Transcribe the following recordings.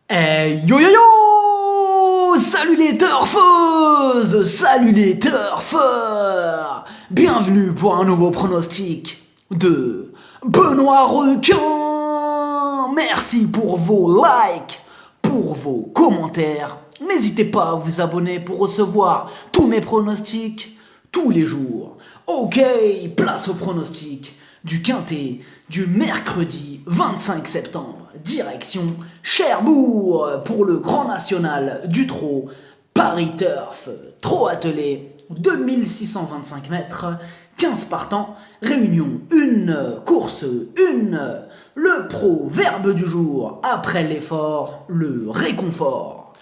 Hey yo yo yo! Salut les turfeuses! Salut les turfeurs! Bienvenue pour un nouveau pronostic de Benoît Requin! Merci pour vos likes, pour vos commentaires. N'hésitez pas à vous abonner pour recevoir tous mes pronostics tous les jours. Ok, place au pronostic du Quintet du mercredi 25 septembre. Direction Cherbourg pour le Grand National du Trot Paris Turf. Trot attelé 2625 mètres, 15 partants, réunion 1, course 1. Le proverbe du jour, après l'effort, le réconfort.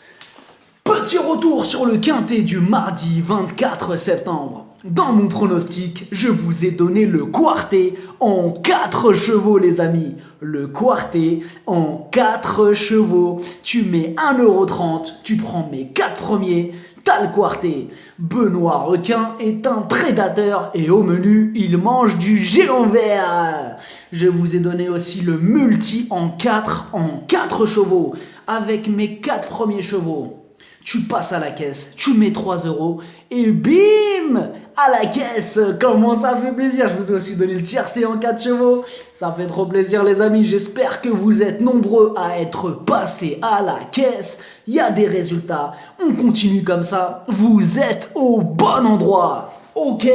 Petit retour sur le Quintet du mardi 24 septembre. Dans mon pronostic, je vous ai donné le quartet en 4 chevaux les amis. Le quartet en 4 chevaux. Tu mets 1,30€, tu prends mes 4 premiers, t'as le quartet. Benoît Requin est un prédateur et au menu, il mange du géant vert. Je vous ai donné aussi le multi en 4 chevaux avec mes 4 premiers chevaux. Tu passes à la caisse, tu mets 3€ et bim! À la caisse! Comment ça fait plaisir! Je vous ai aussi donné le tiercé en 4 chevaux. Ça fait trop plaisir les amis, j'espère que vous êtes nombreux à être passés à la caisse. Il y a des résultats, on continue comme ça. Vous êtes au bon endroit. Ok,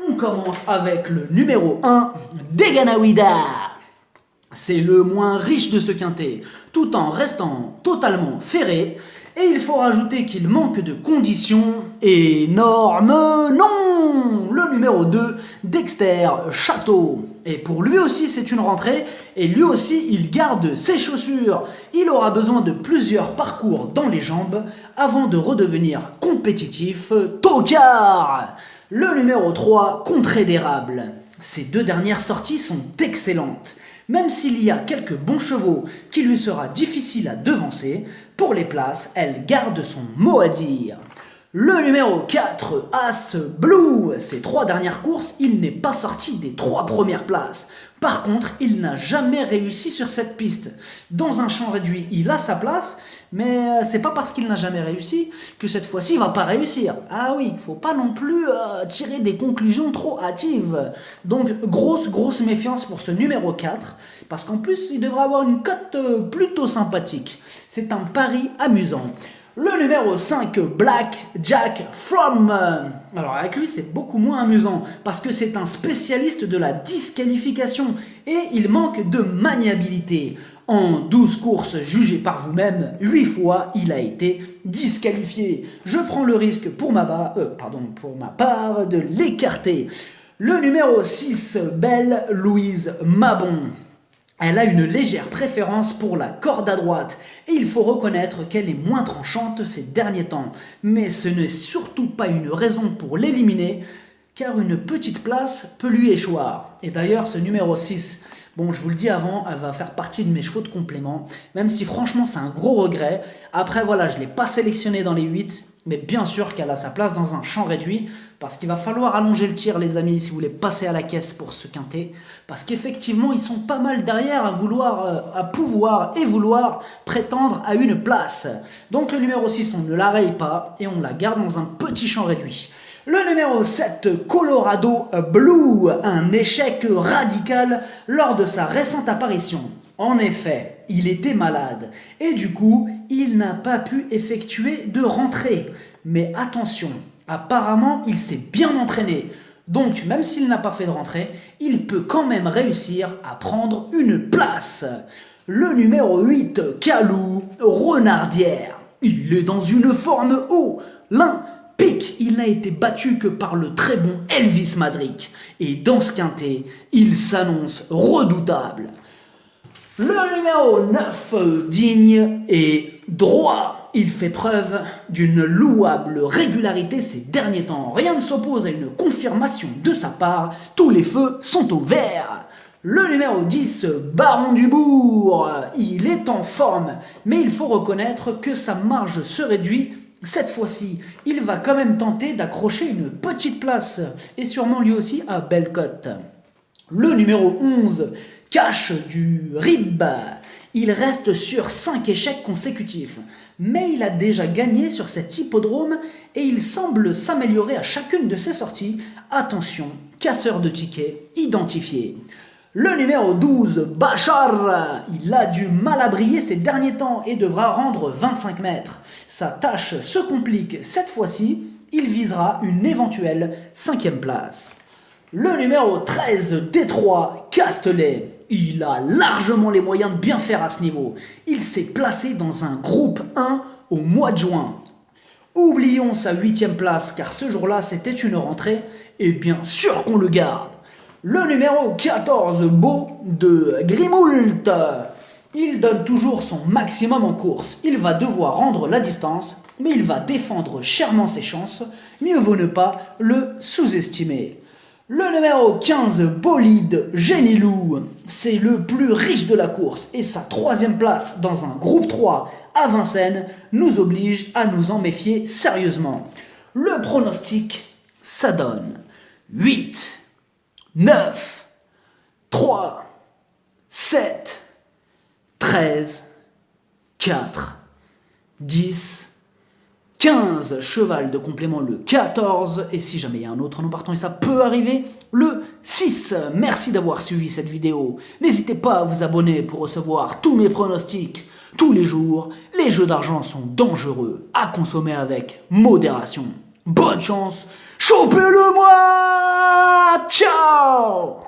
on commence avec le numéro 1, Deganawida. C'est le moins riche de ce quintet, tout en restant totalement ferré. Et il faut rajouter qu'il manque de conditions énormes. Non! Le numéro 2, Dexter Château. Et pour lui aussi, c'est une rentrée. Et lui aussi, il garde ses chaussures. Il aura besoin de plusieurs parcours dans les jambes avant de redevenir compétitif tocard. Le numéro 3, Contrée d'érable. Ces 2 dernières sorties sont excellentes. Même s'il y a quelques bons chevaux qui lui sera difficile à devancer, pour les places, elle garde son mot à dire. Le numéro 4, As Blue. Ces 3 dernières courses, il n'est pas sorti des 3 premières places. Par contre, il n'a jamais réussi sur cette piste. Dans un champ réduit, il a sa place, mais c'est pas parce qu'il n'a jamais réussi que cette fois-ci il va pas réussir. Ah oui, faut pas non plus tirer des conclusions trop hâtives. Donc grosse méfiance pour ce numéro 4, parce qu'en plus il devrait avoir une cote plutôt sympathique. C'est un pari amusant. Le numéro 5, Black Jack From. Alors avec lui c'est beaucoup moins amusant parce que c'est un spécialiste de la disqualification et il manque de maniabilité. En 12 courses jugées par vous-même, 8 fois il a été disqualifié. Je prends le risque pour ma part de l'écarter. Le numéro 6, Belle Louise Mabon. Elle a une légère préférence pour la corde à droite et il faut reconnaître qu'elle est moins tranchante ces derniers temps. Mais ce n'est surtout pas une raison pour l'éliminer car une petite place peut lui échoir. Et d'ailleurs ce numéro 6, bon je vous le dis avant, elle va faire partie de mes chevaux de complément, même si franchement c'est un gros regret. Après voilà, je ne l'ai pas sélectionnée dans les 8, mais bien sûr qu'elle a sa place dans un champ réduit, parce qu'il va falloir allonger le tir les amis si vous voulez passer à la caisse pour ce quintet, parce qu'effectivement ils sont pas mal derrière à pouvoir prétendre à une place. Donc le numéro 6 on ne la raye pas et on la garde dans un petit champ réduit. Le numéro 7, Colorado Blue, un échec radical lors de sa récente apparition. En effet, il était malade et du coup, il n'a pas pu effectuer de rentrée. Mais attention, apparemment, il s'est bien entraîné. Donc, même s'il n'a pas fait de rentrée, il peut quand même réussir à prendre une place. Le numéro 8, Calou Renardière. Il est dans une forme haut. Pic, il n'a été battu que par le très bon Elvis Madric. Et dans ce quintet, il s'annonce redoutable. Le numéro 9, digne et droit. Il fait preuve d'une louable régularité ces derniers temps. Rien ne s'oppose à une confirmation de sa part. Tous les feux sont au vert. Le numéro 10, Baron du Bourg. Il est en forme, mais il faut reconnaître que sa marge se réduit. Cette fois-ci, il va quand même tenter d'accrocher une petite place et sûrement lui aussi à belle cote. Le numéro 11, Cache du Rib. Il reste sur 5 échecs consécutifs, mais il a déjà gagné sur cet hippodrome et il semble s'améliorer à chacune de ses sorties. Attention, casseur de tickets identifié. Le numéro 12, Bachar, il a du mal à briller ces derniers temps et devra rendre 25 mètres. Sa tâche se complique cette fois-ci, il visera une éventuelle 5e place. Le numéro 13, Détroit, Castelet, il a largement les moyens de bien faire à ce niveau. Il s'est placé dans un groupe 1 au mois de juin. Oublions sa 8e place car ce jour-là c'était une rentrée et bien sûr qu'on le garde. Le numéro 14, Beau de Grimoult, il donne toujours son maximum en course. Il va devoir rendre la distance, mais il va défendre chèrement ses chances. Mieux vaut ne pas le sous-estimer. Le numéro 15, Bolide Génilou, c'est le plus riche de la course et sa 3e place dans un groupe 3 à Vincennes nous oblige à nous en méfier sérieusement. Le pronostic, ça donne 8, 9, 3, 7, 13, 4, 10, 15, cheval de complément le 14, et si jamais il y a un autre nom partant, et ça peut arriver, le 6. Merci d'avoir suivi cette vidéo. N'hésitez pas à vous abonner pour recevoir tous mes pronostics tous les jours. Les jeux d'argent sont dangereux, à consommer avec modération. Bonne chance, chopez-le moi! Ciao!